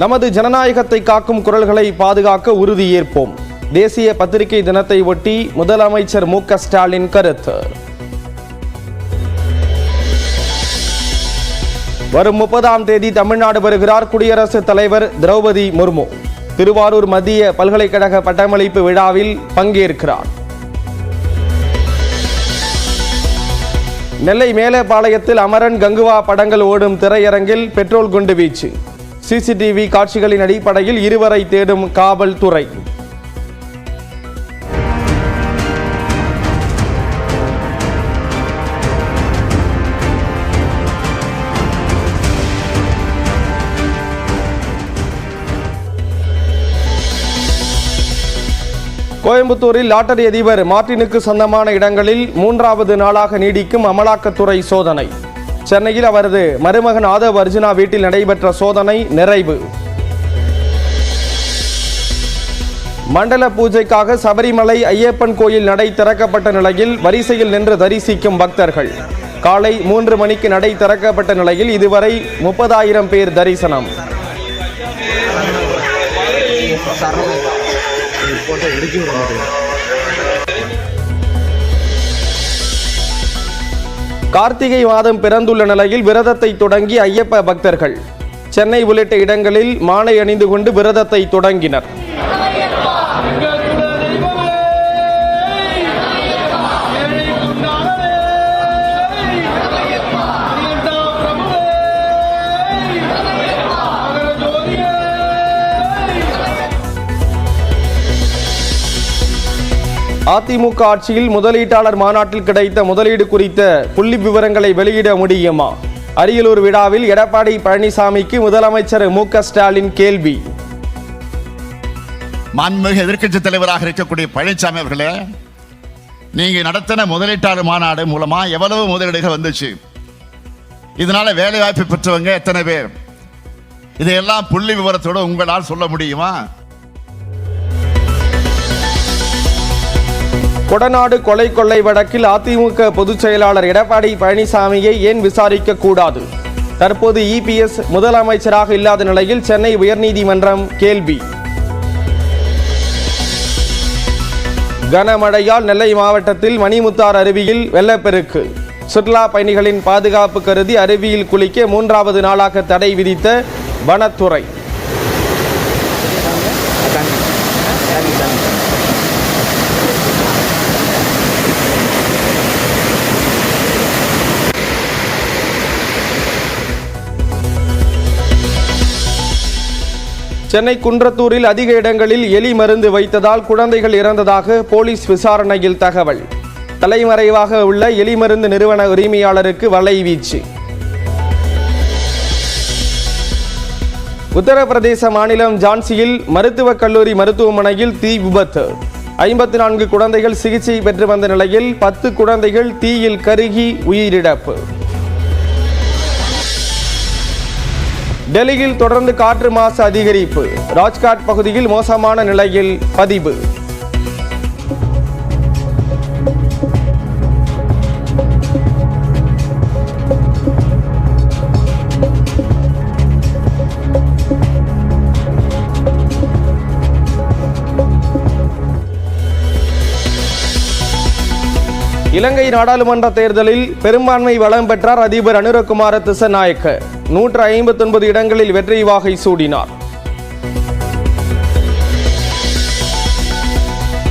நமது ஜனநாயகத்தை காக்கும் குரல்களை பாதுகாக்க உறுதியேற்போம். தேசிய பத்திரிகை தினத்தை ஒட்டி முதலமைச்சர் மு.க. ஸ்டாலின் கருத்து. வரும் 30ஆம் தேதி தமிழ்நாடு வருகிறார் குடியரசுத் தலைவர் திரௌபதி முர்மு. திருவாரூர் மத்திய பல்கலைக்கழக பட்டமளிப்பு விழாவில் பங்கேற்கிறார். நெல்லை மேலப்பாளையத்தில் அமரன் கங்குவா படங்கள் ஓடும் திரையரங்கில் பெட்ரோல் குண்டு வீச்சு. சிசிடிவி காட்சிகளின் அடிப்படையில் இருவரை தேடும் காவல்துறை. கோயம்புத்தூரில் லாட்டரி அதிபர் மார்டினுக்கு சொந்தமான இடங்களில் 3வது நாளாக நீடிக்கும் அமலாக்கத்துறை சோதனை. சென்னையில் அவரது மருமகன் ஆதவ் அர்ஜுனா வீட்டில் நடைபெற்ற சோதனை நிறைவு. மண்டல பூஜைக்காக சபரிமலை ஐயப்பன் கோயில் நடை திறக்கப்பட்ட நிலையில் வரிசையில் நின்று தரிசிக்கும் பக்தர்கள். காலை 3 மணிக்கு நடை திறக்கப்பட்ட நிலையில் இதுவரை 30,000 பேர் தரிசனம். கார்த்திகை மாதம் பிறந்துள்ள நிலையில் விரதத்தை தொடங்கி ஐயப்ப பக்தர்கள் சென்னை உள்ளிட்ட இடங்களில் மாலை அணிந்து கொண்டு விரதத்தை தொடங்கினர். அதிமுக ஆட்சியில் முதலீட்டாளர் மாநாட்டில் கிடைத்த முதலீடு குறித்த புள்ளி விவரங்களை வெளியிட முடியுமா? அரியலூர் விழாவில் எடப்பாடி பழனிசாமிக்கு முதலமைச்சர் மு.க. ஸ்டாலின் கேள்வி. மாண்புமிகு எதிர்க்கட்சி தலைவராக இருக்கக்கூடிய பழனிசாமி அவர்களே, நீங்க நடத்தின முதலீட்டாளர் மாநாடு மூலமா எவ்வளவு முதலீடுகள் வந்துச்சு? இதனால வேலை வாய்ப்பு பெற்றவங்க எத்தனை பேர்? இதையெல்லாம் புள்ளி விவரத்தோடு உங்களால் சொல்ல முடியுமா? கொடநாடு கொலை கொள்ளை வழக்கில் அதிமுக பொதுச் செயலாளர் எடப்பாடி பழனிசாமியை ஏன் விசாரிக்க கூடாது? தற்போது இபிஎஸ் முதலமைச்சராக இல்லாத நிலையில் சென்னை உயர்நீதிமன்றம் கேள்வி. கனமழையால் நெல்லை மாவட்டத்தில் மணிமுத்தார் அருவியில் வெள்ளப்பெருக்கு. சுற்றுலா பயணிகளின் பாதுகாப்பு கருதி அருவியில் குளிக்க 3வது நாளாக தடை விதித்த வனத்துறை. சென்னை குன்றத்தூரில் அதிக இடங்களில் எலி மருந்து வைத்ததால் குழந்தைகள் இறந்ததாக போலீஸ் விசாரணையில் தகவல். தலைமறைவாக உள்ள எலி மருந்து நிறுவன உரிமையாளருக்கு வலைவீச்சு. உத்தரப்பிரதேச மாநிலம் ஜான்சியில் மருத்துவக் கல்லூரி மருத்துவமனையில் தீ விபத்து. 54 குழந்தைகள் சிகிச்சை பெற்று வந்த நிலையில் 10 குழந்தைகள் தீயில் கருகி உயிரிழப்பு. டெல்லியில் தொடர்ந்து காற்று மாசு அதிகரிப்பு. ராஜ்காட் பகுதியில் மோசமான நிலையில் பதிவு. இலங்கை நாடாளுமன்ற தேர்தலில் பெரும்பான்மை வளம் பெற்றார் அதிபர் அனுரகுமார திசநாயக்க. 159 இடங்களில் வெற்றி வாகை சூடினார்.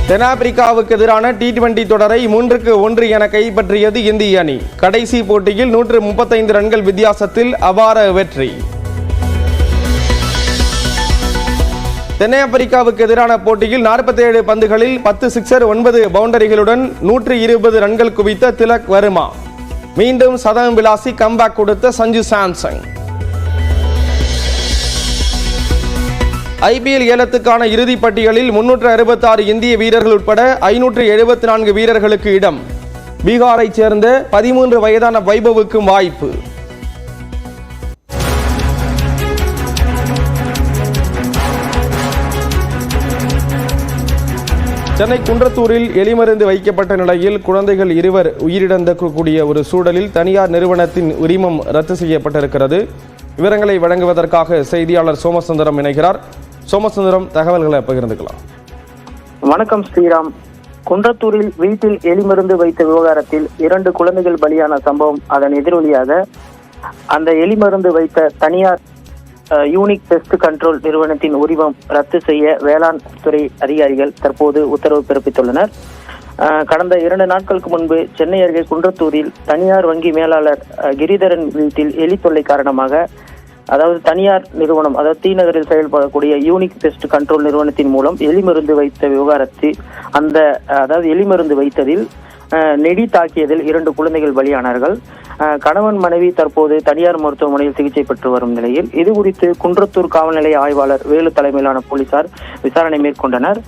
தென்னாப்பிரிக்காவுக்கு எதிரான T20 தொடரை 3-1 என கைப்பற்றியது இந்திய அணி. கடைசி போட்டியில் 135 ரன்கள் வித்தியாசத்தில் அபார வெற்றி. தென்னாப்பிரிக்காவுக்கு எதிரான போட்டியில் 47 பந்துகளில் 10 சிக்சர் 9 பவுண்டரிகளுடன் 120 ரன்கள் குவித்த திலக் வர்மா. மீண்டும் சதம் விளாசி கம்பேக் கொடுத்த சஞ்சு சாம்சன். ஐபிஎல் ஏலத்துக்கான இறுதிப் பட்டியலில் 366 இந்திய வீரர்கள் உட்பட 574 வீரர்களுக்கு இடம். பீகாரைச் சேர்ந்த 13 வயதான வைபவுக்கும் வாய்ப்பு. சென்னை குன்றத்தூரில் எலிமருந்து வைக்கப்பட்ட நிலையில் குழந்தைகள் 2 உயிரிழந்தக்கூடிய ஒரு சூழலில் தனியார் நிறுவனத்தின் உரிமம் ரத்து செய்யப்பட்டிருக்கிறது. விவரங்களை வழங்குவதற்காக செய்தியாளர் சோமசுந்தரம் இணைகிறார். சோமசுந்தரம், தகவல்களை பகிர்ந்துக்கலாம். வணக்கம் ஸ்ரீராம். குன்றத்தூரில் வீட்டில் எலிமருந்து வைத்த விவகாரத்தில் 2 குழந்தைகள் பலியான சம்பவம், அதன் எதிரொலியாக அந்த எலிமருந்து வைத்த தனியார் யூனிக் பெஸ்ட் கண்ட்ரோல் நிறுவனத்தின் உரிமம் ரத்து செய்ய வேளாண் துறை அதிகாரிகள் தற்போது உத்தரவு பிறப்பித்துள்ளனர். கடந்த 2 நாட்களுக்கு முன்பு சென்னை அருகே குன்றத்தூரில் தனியார் வங்கி மேலாளர் கிரிதரன் வீட்டில் எலி தொல்லை காரணமாக, அதாவது தனியார் நிறுவனம், அதாவது டி நகரில் செயல்படக்கூடிய யூனிக் பெஸ்ட் கண்ட்ரோல் நிறுவனத்தின் மூலம் எலிமருந்து வைத்த விவகாரத்தில் அதாவது எலிமருந்து வைத்ததில் நெடி தாக்கியதில் 2 குழந்தைகள் பலியானார்கள். கணவன் மனைவி தற்போது தனியார் மருத்துவமனையில் சிகிச்சை பெற்று வரும் நிலையில் இது குறித்து குன்றத்தூர் காவல் நிலைய ஆய்வாளர் வேலு தலைமையிலான போலீசார் விசாரணை மேற்கொண்டனர்.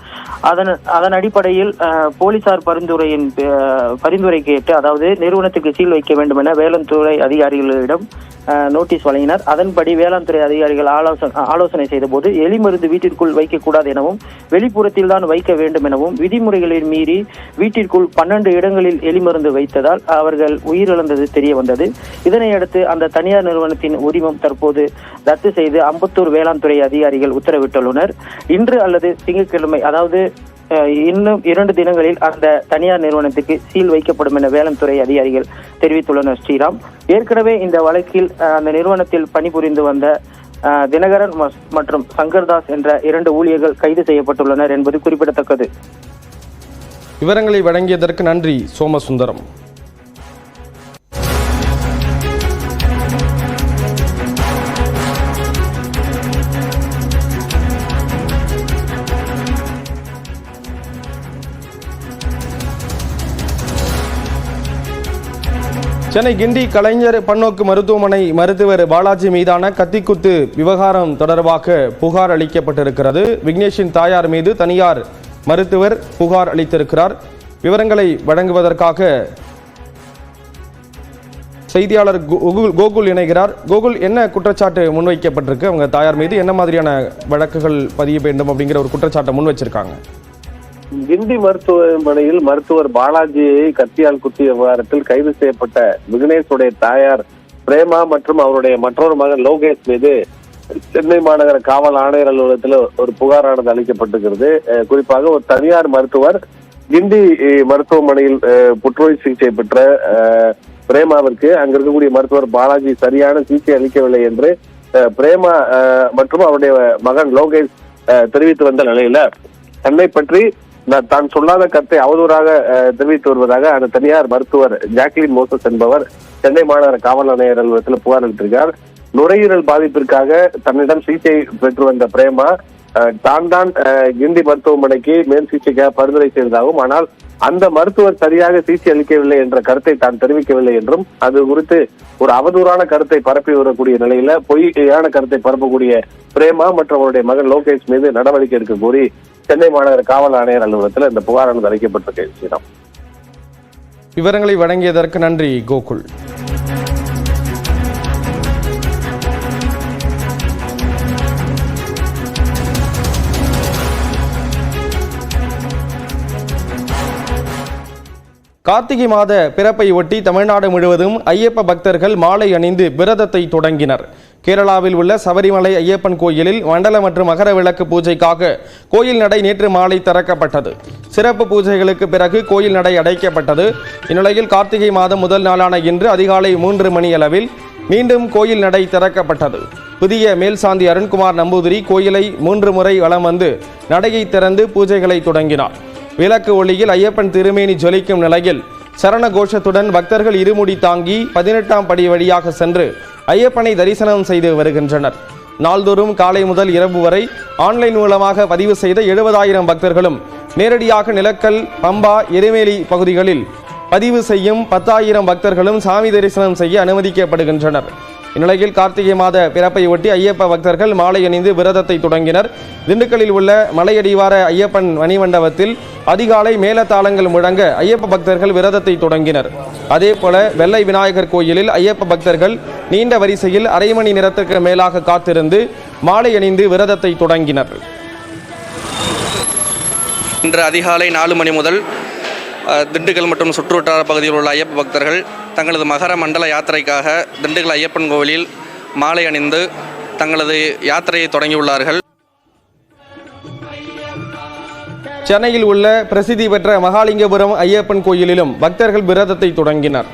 அதன் அடிப்படையில் போலீசார் பரிந்துரை கேட்டு, அதாவது நிறுவனத்துக்கு சீல் வைக்க வேண்டும் என வேளாண் துறை அதிகாரிகளிடம் நோட்டீஸ் வழங்கினர். அதன்படி வேளாண் துறை அதிகாரிகள் ஆலோசனை செய்த போது எலிமருந்து வீட்டிற்குள் வைக்கக்கூடாது எனவும் வெளிப்புறத்தில் தான் வைக்க வேண்டும் எனவும் விதிமுறைகளை மீறி வீட்டிற்குள் 12 இடங்களில் எலிமருந்து வைத்ததால் அவர்கள் உயிரிழந்தது தெரிய வந்தது. இதனையடுத்து அந்த தனியார் நிறுவனத்தின் உரிமம் தற்போது ரத்து செய்து அம்பத்தூர் வேளாண் துறை அதிகாரிகள் உத்தரவிட்டுள்ளனர். இன்று அல்லது திங்கட்கிழமை, அதாவது இன்னும் 2 தினங்களில் அந்த தனியார் நிறுவனத்துக்கு சீல் வைக்கப்படும் என வேளாண் துறை அதிகாரிகள் தெரிவித்துள்ளனர். ஸ்ரீராம், ஏற்கனவே இந்த வழக்கில் அந்த நிறுவனத்தில் பணிபுரிந்து வந்த தினகரன் மற்றும் சங்கர்தாஸ் என்ற 2 ஊழியர்கள் கைது செய்யப்பட்டுள்ளனர் என்பது குறிப்பிடத்தக்கது. விவரங்களை வழங்கியதற்கு நன்றி சோமசுந்தரம். சென்னை கிண்டி கலைஞர் பன்னோக்கு மருத்துவமனை மருத்துவர் பாலாஜி மீதான கத்திக்குத்து விவகாரம் தொடர்பாக புகார் அளிக்கப்பட்டிருக்கிறது. விக்னேஷின் தாயார் மீது தனியார் மருத்துவர் புகார் அளித்திருக்கிறார். விவரங்களை வழங்குவதற்காக செய்தியாளர் கோகுல் இணைகிறார். கோகுல், என்ன குற்றச்சாட்டு முன்வைக்கப்பட்டிருக்கு? அவங்க தாயார் மீது என்ன மாதிரியான வழக்குகள் பதிய வேண்டும் அப்படிங்கிற ஒரு குற்றச்சாட்டை முன் வச்சிருக்காங்க? கிண்டி மருத்துவமனையில் மருத்துவர் பாலாஜியை கத்தியால் குத்திய விவகாரத்தில் கைது செய்யப்பட்ட விக்னேஷுடைய தாயார் பிரேமா மற்றும் அவருடைய மற்றொரு மகன் லோகேஷ் மீது சென்னை மாநகர காவல் ஆணையர் அலுவலகத்தில் ஒரு புகாரானது அளிக்கப்பட்டிருக்கிறது. குறிப்பாக ஒரு தனியார் மருத்துவர் கிண்டி மருத்துவமனையில் புற்றுநோய் சிகிச்சை பெற்ற பிரேமாவிற்கு அங்க இருக்கக்கூடிய மருத்துவர் பாலாஜி சரியான சிகிச்சை அளிக்கவில்லை என்று பிரேமா மற்றும் அவருடைய மகன் லோகேஷ் தெரிவித்து வந்த நிலையில தன்னை பற்றி தான் சொல்லாத கருத்தை அவதூறாக தெரிவித்து வருவதாக அந்த தனியார் மருத்துவர் ஜாக்லின் மோசஸ் என்பவர் சென்னை மாநகர காவல் ஆணையர் அலுவலகத்தில் புகார் அளித்திருக்கிறார். நுரையீரல் பாதிப்பிற்காக தன்னிடம் சிகிச்சை பெற்று வந்த பிரேமா தான் கிண்டி மருத்துவமனைக்கு மேல் சிகிச்சைக்காக பரிந்துரை செய்ததாகவும், ஆனால் அந்த மருத்துவர் சரியாக சிகிச்சை அளிக்கவில்லை என்ற கருத்தை தான் தெரிவிக்கவில்லை என்றும், அது குறித்து ஒரு அவதூறான கருத்தை பரப்பி வரக்கூடிய நிலையில பொய்யான கருத்தை பரப்பக்கூடிய பிரேமா மற்றும் அவருடைய மகன் லோகேஷ் மீது நடவடிக்கை எடுக்க கோரி சென்னை மாநகர காவல் ஆணையர் அலுவலகத்தில் இந்த புகாரானது அளிக்கப்பட்டிருக்கிறது. விவரங்களை வழங்கியதற்கு நன்றி கோகுல். கார்த்திகை மாத பிறப்பை ஒட்டி தமிழ்நாடு முழுவதும் ஐயப்ப பக்தர்கள் மாலை அணிந்து விரதத்தை தொடங்கினர். கேரளாவில் உள்ள சபரிமலை ஐயப்பன் கோயிலில் மண்டல மற்றும் மகர விளக்கு பூஜைக்காக கோயில் நடை நேற்று மாலை திறக்கப்பட்டது. சிறப்பு பூஜைகளுக்கு பிறகு கோயில் நடை அடைக்கப்பட்டது. இந்நிலையில் கார்த்திகை மாதம் முதல் நாளான இன்று அதிகாலை 3 மணி அளவில் மீண்டும் கோயில் நடை திறக்கப்பட்டது. புதிய மேல்சாந்தி அருண்குமார் நம்பூதிரி கோயிலை 3 முறை வலம் வந்து நடையை திறந்து பூஜைகளை தொடங்கினார். விளக்கு ஒளியில் ஐயப்பன் திருமேனி ஜொலிக்கும் நிலையில் சரண கோஷத்துடன் பக்தர்கள் இருமுடி தாங்கி 18ஆம் படி வழியாக சென்று ஐயப்பனை தரிசனம் செய்து வருகின்றனர். நாள்தோறும் காலை முதல் இரவு வரை ஆன்லைன் மூலமாக பதிவு செய்த 70,000 பக்தர்களும் நேரடியாக நிலக்கல், பம்பா, எருமேலி பகுதிகளில் பதிவு செய்யும் 10,000 பக்தர்களும் சாமி தரிசனம் செய்ய அனுமதிக்கப்படுகின்றனர். இந்நிலையில் கார்த்திகை மாத பிறப்பை ஒட்டி ஐயப்ப பக்தர்கள் மாலை அணிந்து விரதத்தை தொடங்கினர். திண்டுக்கல்லில் உள்ள மலையடிவார ஐயப்பன் மணிமண்டபத்தில் அதிகாலை மேளதாளங்கள் முழங்க ஐயப்ப பக்தர்கள் விரதத்தை தொடங்கினர். அதேபோல வெள்ளை விநாயகர் கோயிலில் ஐயப்ப பக்தர்கள் நீண்ட வரிசையில் அரை மணி நேரத்திற்கு மேலாக காத்திருந்து மாலை அணிந்து விரதத்தை தொடங்கினர். இன்று அதிகாலை 4 மணி முதல் திண்டுக்கல் மற்றும் சுற்றுவட்டார பகுதியில் உள்ள ஐயப்ப பக்தர்கள் தங்களது மகர மண்டல யாத்திரைக்காக திண்டுக்கல் ஐயப்பன் கோவிலில் மாலை அணிந்து தங்களது யாத்திரையை தொடங்கியுள்ளார்கள். சென்னையில் உள்ள பிரசித்தி பெற்ற மகாலிங்கபுரம் ஐயப்பன் கோயிலிலும் பக்தர்கள் விரதத்தை தொடங்கினர்.